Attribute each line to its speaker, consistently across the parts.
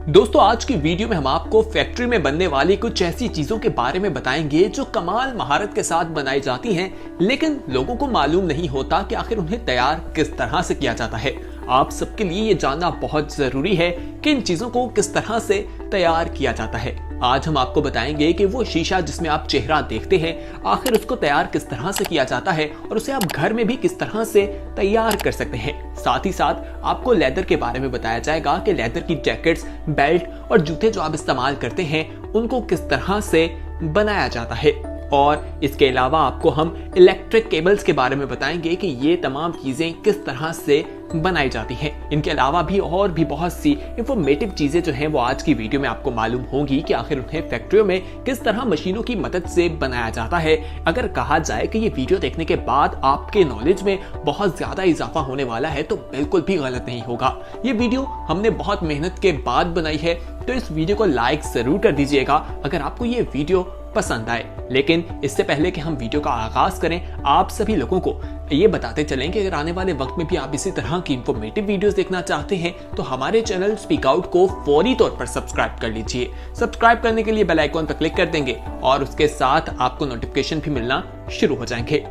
Speaker 1: दोस्तों आज की वीडियो में हम आपको फैक्ट्री में बनने वाली कुछ ऐसी चीजों के बारे में बताएंगे जो कमाल महारत के साथ बनाई जाती हैं, लेकिन लोगों को मालूम नहीं होता कि आखिर उन्हें तैयार किस तरह से किया जाता है। आप सबके लिए ये जानना बहुत जरूरी है कि इन चीजों को किस तरह से तैयार किया जाता है। आज हम आपको बताएंगे कि वो शीशा जिसमें आप चेहरा देखते हैं, आखिर उसको तैयार किस तरह से किया जाता है और उसे आप घर में भी किस तरह से तैयार कर सकते हैं। साथ ही साथ आपको लेदर के बारे में बताया जाएगा कि लेदर की जैकेट्स, बेल्ट और जूते जो आप इस्तेमाल करते हैं उनको किस तरह से बनाया जाता है। और इसके अलावा आपको हम इलेक्ट्रिक केबल्स के बारे में बताएंगे कि ये तमाम चीजें किस तरह से बनाई जाती हैं। इनके अलावा भी और भी बहुत सी इंफॉर्मेटिव चीजें जो हैं वो आज की वीडियो में आपको मालूम होंगी कि आखिर उन्हें फैक्ट्रियों में किस तरह मशीनों की मदद से बनाया जाता है। अगर कहा जाए कि ये वीडियो देखने के बाद आपके नॉलेज में बहुत ज्यादा इजाफा होने वाला है तो बिल्कुल भी गलत नहीं होगा। ये वीडियो हमने बहुत मेहनत के बाद बनाई है, तो इस वीडियो को लाइक जरूर कर दीजिएगा अगर आपको ये वीडियो पसंद आए। लेकिन इससे पहले कि हम वीडियो का आगाज करें, आप सभी लोगों को ये बताते चलें कि अगर आने वाले वक्त में भी आप इसी तरह की इंफॉर्मेटिव वीडियोस देखना चाहते हैं तो हमारे चैनल स्पीक आउट को फौरी तौर पर सब्सक्राइब कर लीजिए। सब्सक्राइब करने के लिए बेल आइकॉन पर क्लिक कर देंगे और उसके साथ आपको नोटिफिकेशन भी मिलना शुरू हो जाएंगे।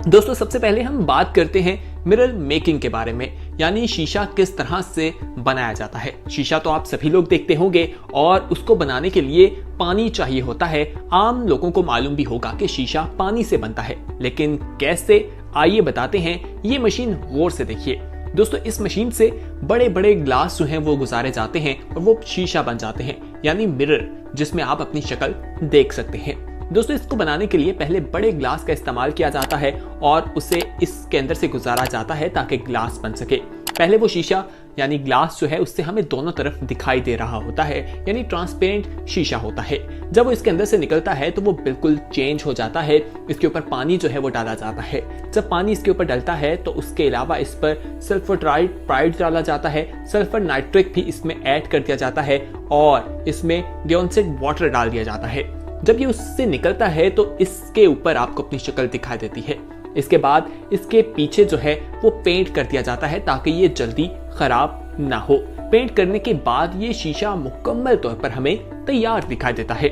Speaker 1: दोस्तों सबसे पहले हम बात करते हैं मिरर मेकिंग के बारे में, यानी शीशा किस तरह से बनाया जाता है। शीशा तो आप सभी लोग देखते होंगे और उसको बनाने के लिए पानी चाहिए होता है। आम लोगों को मालूम भी होगा कि शीशा पानी से बनता है, लेकिन कैसे, आइए बताते हैं। ये मशीन गौर से देखिए दोस्तों, इस मशीन से बड़े बड़े ग्लास जो हैं वो गुजारे जाते हैं और वो शीशा बन जाते हैं, यानी मिरर, जिसमें आप अपनी शक्ल देख सकते हैं। दोस्तों इसको बनाने के लिए पहले बड़े ग्लास का इस्तेमाल किया जाता है और उसे इसके अंदर से गुजारा जाता है ताकि ग्लास बन सके। पहले वो शीशा यानी ग्लास जो है उससे हमें दोनों तरफ दिखाई दे रहा होता है, यानी ट्रांसपेरेंट शीशा होता है। जब वो इसके अंदर से निकलता है तो वो बिल्कुल चेंज हो जाता है। इसके ऊपर पानी जो है वो डाला जाता है। जब पानी इसके ऊपर डलता है तो उसके अलावा इस पर सल्फर ट्राइड डाला जाता है, सल्फर नाइट्रिक भी इसमें ऐड कर दिया जाता है और इसमें डिओक्साइड वाटर डाल दिया जाता है। जब ये उससे निकलता है तो इसके ऊपर आपको अपनी शक्ल दिखाई देती है। इसके बाद इसके पीछे जो है वो पेंट कर दिया जाता है ताकि ये जल्दी खराब ना हो। पेंट करने के बाद ये शीशा मुकम्मल तौर पर हमें तैयार दिखाई देता है।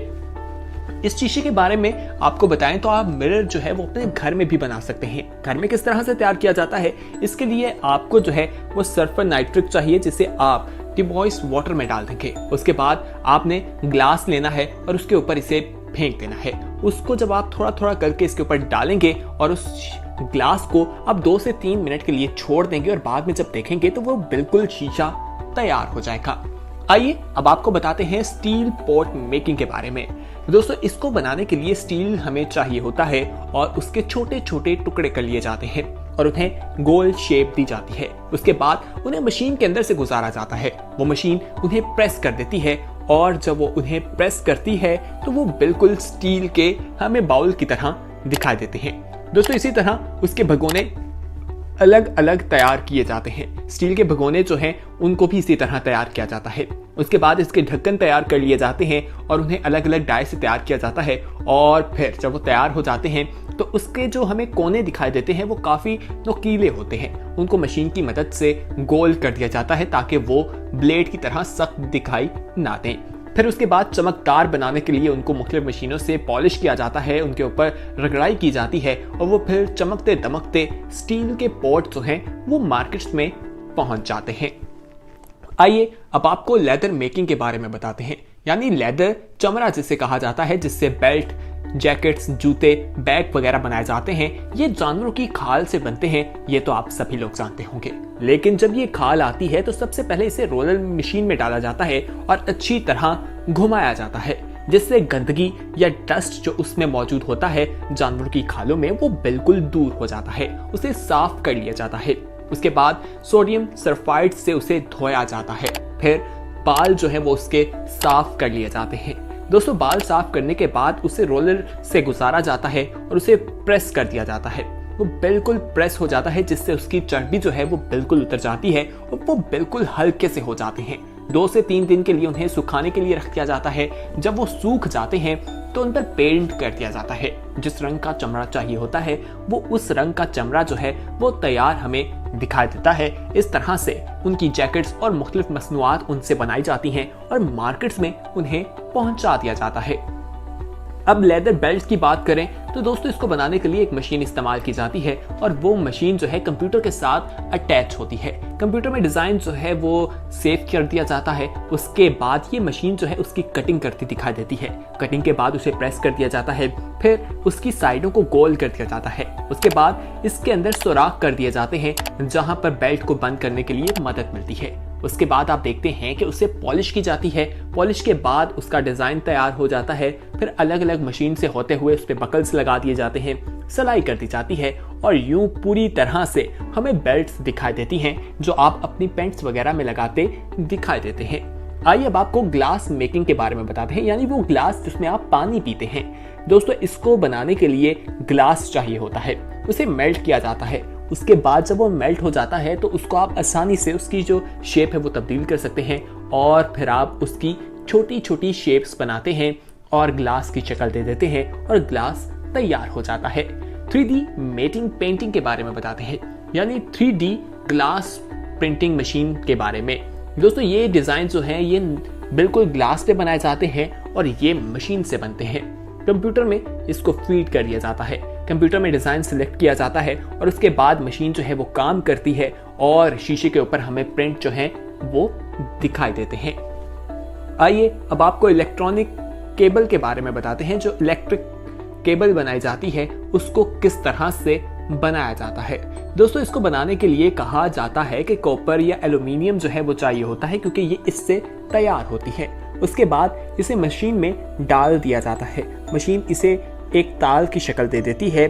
Speaker 1: इस शीशे के बारे में आपको बताएं तो आप मिरर जो है वो अपने घर में भी बना सकते हैं। घर में किस तरह से तैयार किया जाता है, इसके लिए आपको जो है वो सल्फर नाइट्रिक चाहिए, जिसे आप डिबॉइस वाटर में डाल देंगे। उसके बाद आपने ग्लास लेना है और उसके ऊपर इसे फेंक देना है। उसको जब आप थोड़ा थोड़ा करके इसके ऊपर डालेंगे और उस ग्लास को आप 2 से 3 मिनट के लिए छोड़ देंगे और बाद में जब देखेंगे तो वो बिल्कुल शीशा तैयार हो जाएगा। आइए अब आपको बताते हैं स्टील पॉट मेकिंग के बारे में। दोस्तों इसको बनाने के लिए स्टील हमें चाहिए होता है और उसके छोटे छोटे टुकड़े कर लिए जाते हैं और उन्हें गोल शेप दी जाती है। उसके बाद उन्हें मशीन के अंदर से गुजारा जाता है। वो मशीन उन्हें प्रेस कर देती है और जब वो उन्हें प्रेस करती है तो वो बिल्कुल स्टील के हमें बाउल की तरह दिखाई देते हैं। दोस्तों इसी तरह उसके भगोने अलग अलग तैयार किए जाते हैं। स्टील के भगोने जो हैं उनको भी इसी तरह तैयार किया जाता है। उसके बाद इसके ढक्कन तैयार कर लिए जाते हैं और उन्हें अलग अलग डाई से तैयार किया जाता है और फिर जब वो तैयार हो जाते हैं तो उसके जो हमें कोने दिखाई देते हैं वो काफी नुकीले होते हैं। उनको मशीन की मदद से गोल कर दिया जाता है ताकि वो ब्लेड की तरह सख्त दिखाई ना दें। फिर उसके बाद चमकदार बनाने के लिए उनको मुख्तलिफ मशीनों से पॉलिश किया जाता है, उनके ऊपर रगड़ाई की जाती है और वो फिर चमकते दमकते स्टील के पॉट जो हैं वो मार्केट्स में पहुंच जाते हैं। आइए अब आपको लेदर मेकिंग के बारे में बताते हैं, यानी लेदर चमड़ा जिसे कहा जाता है, जिससे बेल्ट, जैकेट्स, जूते, बैग वगैरह बनाए जाते हैं। ये जानवरों की खाल से बनते हैं, ये तो आप सभी लोग जानते होंगे। लेकिन जब ये खाल आती है तो सबसे पहले इसे रोलर मशीन में डाला जाता है और अच्छी तरह घुमाया जाता है, जिससे गंदगी या डस्ट जो उसमें मौजूद होता है जानवरों की खालों में वो बिल्कुल दूर हो जाता है। उसे साफ कर लिया जाता है। उसके बाद सोडियम सल्फाइड से उसे धोया जाता है। फिर बाल जो है वो उसके साफ कर लिए जाते हैं। दोस्तों बाल साफ करने के बाद उसे रोलर से गुजारा जाता है और उसे प्रेस कर दिया जाता है। वो बिल्कुल प्रेस हो जाता है, जिससे उसकी चर्बी जो है वो बिल्कुल उतर जाती है और वो बिल्कुल हल्के से हो जाते हैं। 2 से 3 दिन के लिए उन्हें सुखाने के लिए रख दिया जाता है। जब वो सूख जाते हैं तो उन पर पेंट कर दिया जाता है। जिस रंग का चमड़ा चाहिए होता है वो उस रंग का चमड़ा जो है वो तैयार हमें दिखाई देता है। इस तरह से उनकी जैकेट्स और मुख्तलिफ मसनूआत उनसे बनाई जाती हैं और मार्केट्स में उन्हें पहुंचा दिया जाता है। अब लेदर बेल्ट की बात करें तो दोस्तों इसको बनाने के लिए एक मशीन इस्तेमाल की जाती है और वो मशीन जो है कंप्यूटर के साथ अटैच होती है। कंप्यूटर में डिजाइन जो है वो सेव कर दिया जाता है। उसके बाद ये मशीन जो है उसकी कटिंग करती दिखाई देती है। कटिंग के बाद उसे प्रेस कर दिया जाता है, फिर उसकी साइडों को गोल कर दिया जाता है। उसके बाद इसके अंदर सुराख कर दिए जाते हैं जहां पर बेल्ट को बंद करने के लिए मदद मिलती है। उसके बाद आप देखते हैं कि उसे पॉलिश की जाती है। पॉलिश के बाद उसका डिजाइन तैयार हो जाता है। फिर अलग अलग मशीन से होते हुए उस पर बकल्स लगा दिए जाते हैं, सिलाई कर दी जाती है और यूं पूरी तरह से हमें बेल्ट्स दिखाई देती हैं जो आप अपनी पैंट्स वगैरह में लगाते दिखाई देते हैं। आइए अब आपको ग्लास मेकिंग के बारे में बताते हैं, यानी वो ग्लास जिसमें आप पानी पीते हैं। दोस्तों इसको बनाने के लिए ग्लास चाहिए होता है, उसे मेल्ट किया जाता है। उसके बाद जब वो मेल्ट हो जाता है तो उसको आप आसानी से उसकी जो शेप है वो तब्दील कर सकते हैं और फिर आप उसकी छोटी छोटी शेप्स बनाते हैं और ग्लास की शक्ल दे देते हैं और ग्लास तैयार हो जाता है। 3D मेटिंग पेंटिंग के बारे में बताते हैं, यानी 3D ग्लास प्रिंटिंग मशीन के बारे में। दोस्तों ये डिजाइन जो है ये बिल्कुल ग्लास पे बनाए जाते हैं और ये मशीन से बनते हैं। कंप्यूटर में इसको फीड कर दिया जाता है। कंप्यूटर में डिजाइन सिलेक्ट किया जाता है और उसके बाद मशीन जो है वो काम करती है और शीशे के ऊपर हमें प्रिंट जो है वो दिखाई देते हैं। आइए अब आपको इलेक्ट्रॉनिक केबल के बारे में बताते हैं। जो इलेक्ट्रिक केबल बनाई जाती है उसको किस तरह से बनाया जाता है। दोस्तों इसको बनाने के लिए कहा जाता है कि कॉपर या एल्यूमिनियम जो है वो चाहिए होता है क्योंकि ये इससे तैयार होती है। उसके बाद इसे मशीन में डाल दिया जाता है। मशीन इसे एक ताल की शक्ल दे देती है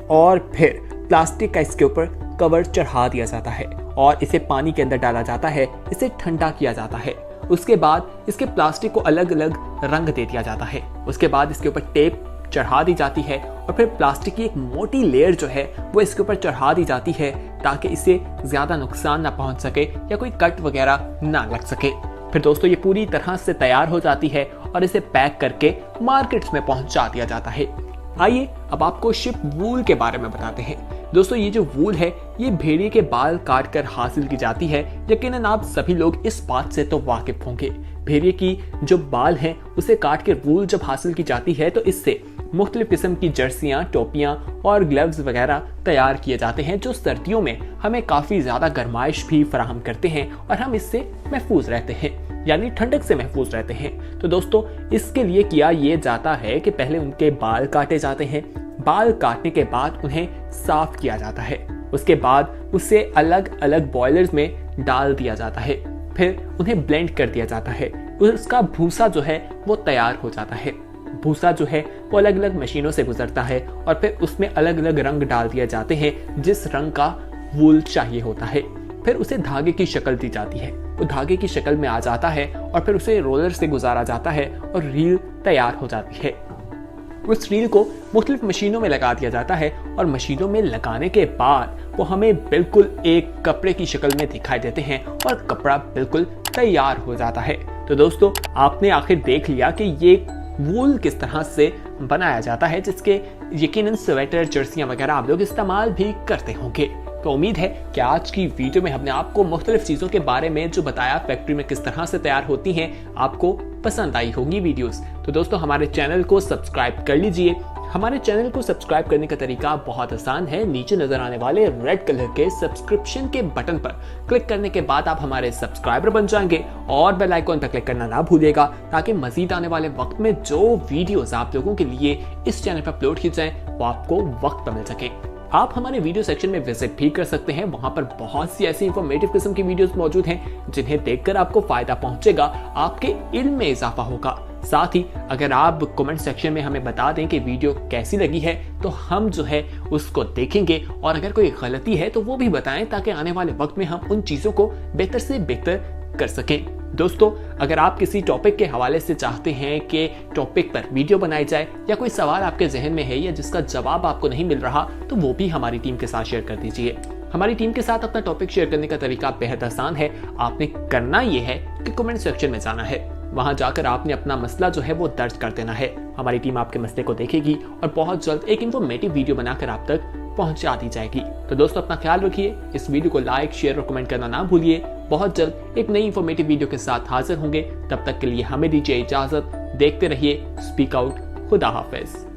Speaker 1: और फिर प्लास्टिक का इसके ऊपर कवर चढ़ा दिया जाता है और इसे पानी के अंदर डाला जाता है। इसे ठंडा किया जाता है। उसके बाद इसके प्लास्टिक को अलग अलग रंग दे दिया जाता है। उसके बाद इसके ऊपर टेप चढ़ा दी जाती है और फिर प्लास्टिक की एक मोटी लेयर जो है वो इसके ऊपर चढ़ा दी जाती है ताकि इसे ज्यादा नुकसान ना पहुंच सके या कोई कट वगैरह ना लग सके। फिर दोस्तों ये पूरी तरह से तैयार हो जाती है और इसे पैक करके मार्केट्स में पहुंचा दिया जाता है। आइए अब आपको शिप वूल के बारे में बताते हैं। दोस्तों ये जो वूल है ये भेड़िए के बाल काट कर हासिल की जाती है। यकीनन आप सभी लोग इस बात से तो वाकिफ होंगे। भेड़िए की जो बाल हैं उसे काट कर वूल जब हासिल की जाती है तो इससे मुख्तलिफ किस्म की जर्सियां, टोपियां और ग्लव्स वगैरह तैयार किए जाते हैं जो सर्दियों में हमें काफी ज्यादा गर्माइश भी फराहम करते हैं और हम इससे महफूज रहते हैं, यानी ठंडक से महफूज रहते हैं। तो दोस्तों इसके लिए किया ये जाता है कि पहले उनके बाल काटे जाते हैं। बाल काटने के बाद उन्हें साफ किया जाता है। उसके बाद उसे अलग अलग बॉयलर्स में डाल दिया जाता है। फिर उन्हें ब्लेंड कर दिया जाता है। उसका भूसा जो है वो तैयार हो जाता है। भूसा जो है वो अलग अलग मशीनों से गुजरता है और फिर उसमें अलग अलग रंग डाल दिए जाते हैं जिस रंग का वूल चाहिए होता है। फिर उसे धागे की शक्ल दी जाती है। वो धागे की शक्ल में आ जाता है और फिर उसे रोलर से गुजारा जाता है और रील तैयार हो जाती है। उस रील को मुख्तलिफ मशीनों में लगा दिया जाता है और मशीनों में लगाने के बाद वो हमें बिल्कुल एक कपड़े की शक्ल में दिखाई देते हैं और कपड़ा बिल्कुल तैयार हो जाता है। तो दोस्तों आपने आखिर देख लिया कि ये वूल किस तरह से बनाया जाता है, जिसके यकीनन स्वेटर, जर्सियां वगैरह आप लोग इस्तेमाल भी करते होंगे। तो उम्मीद है कि आज की वीडियो में हमने आपको मुख्तलिफ चीज़ों के बारे में जो बताया, फैक्ट्री में किस तरह से तैयार होती हैं, आपको पसंद आई होंगी वीडियोस। तो दोस्तों हमारे चैनल को सब्सक्राइब कर लीजिए। हमारे चैनल को सब्सक्राइब करने का तरीका बहुत आसान है। नीचे नजर आने वाले रेड कलर के सब्सक्रिप्शन के बटन पर क्लिक करने के बाद आप हमारे सब्सक्राइबर बन जाएंगे और बेल आइकॉन पर क्लिक करना ना भूलिएगा ताकि मजीद आने वाले वक्त में जो वीडियोस आप लोगों के लिए इस चैनल पर अपलोड की जाए वो आपको वक्त पर मिल सके। आप हमारे वीडियो सेक्शन में विजिट भी कर सकते हैं। वहां पर बहुत सी ऐसी इंफॉर्मेटिव किस्म की वीडियोस मौजूद हैं जिन्हें देखकर आपको फायदा पहुंचेगा, आपके इल्म में इजाफा होगा। साथ ही अगर आप कमेंट सेक्शन में हमें बता दें कि वीडियो कैसी लगी है तो हम जो है उसको देखेंगे और अगर कोई गलती है तो वो भी बताएं ताकि आने वाले वक्त में हम उन चीजों को बेहतर से बेहतर कर सकें। दोस्तों अगर आप किसी टॉपिक के हवाले से चाहते हैं कि टॉपिक पर वीडियो बनाई जाए या कोई सवाल आपके जहन में है या जिसका जवाब आपको नहीं मिल रहा तो वो भी हमारी टीम के साथ शेयर कर दीजिए। हमारी टीम के साथ अपना टॉपिक शेयर करने का तरीका बेहद आसान है। आपने करना ये है कि कमेंट सेक्शन में जाना है, वहां जाकर आपने अपना मसला जो है वो दर्ज कर देना है। हमारी टीम आपके मसले को देखेगी और बहुत जल्द एक इंफॉर्मेटिव वीडियो बनाकर आप तक पहुंचा दी जाएगी। तो दोस्तों अपना ख्याल रखिए, इस वीडियो को लाइक, शेयर और कमेंट करना ना भूलिए। बहुत जल्द एक नई इंफॉर्मेटिव वीडियो के साथ हाजिर होंगे, तब तक के लिए हमें दीजिए इजाजत। देखते रहिए स्पीक आउट। खुदा हाफिज।